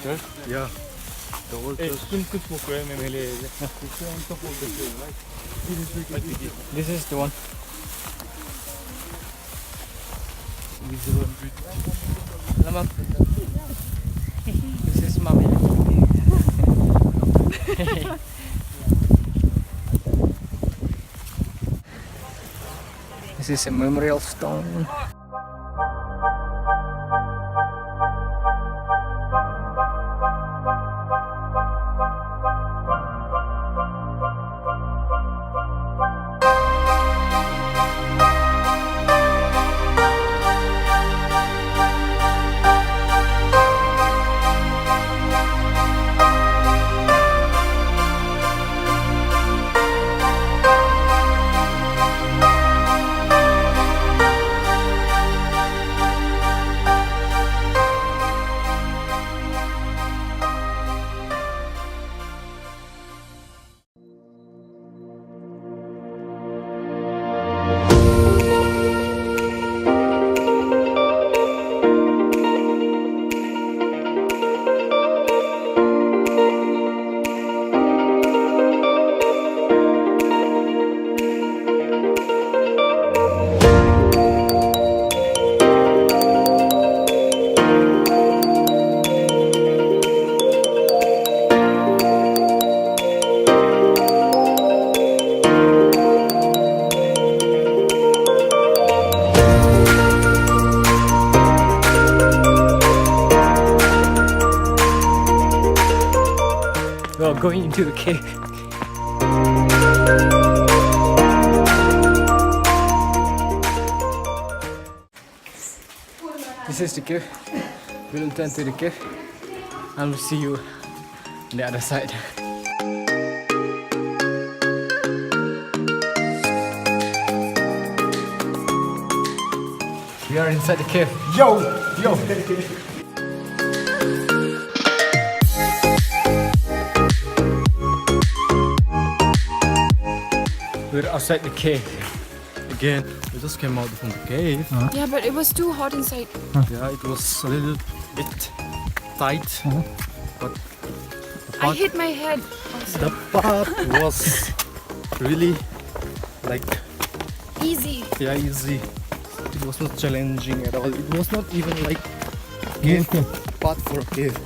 church? Yeah. The old Hey, church. कुछ मुको है मैं मेले it's on top of the hill, right? This is the one. Alamak. This is mommy. This is a memorial stone. We are going into the cave. This is the cave. We'll turn to the cave and we'll see you on the other side. We are inside the cave. Yo! Yo! We're outside the cave. Again, we just came out from the cave. Yeah, but it was too hot inside. Yeah, it was a little bit tight. But I hit my head. Also. the path was really like, Easy. yeah, easy. It was not challenging at all. It was not even like cave path for a cave.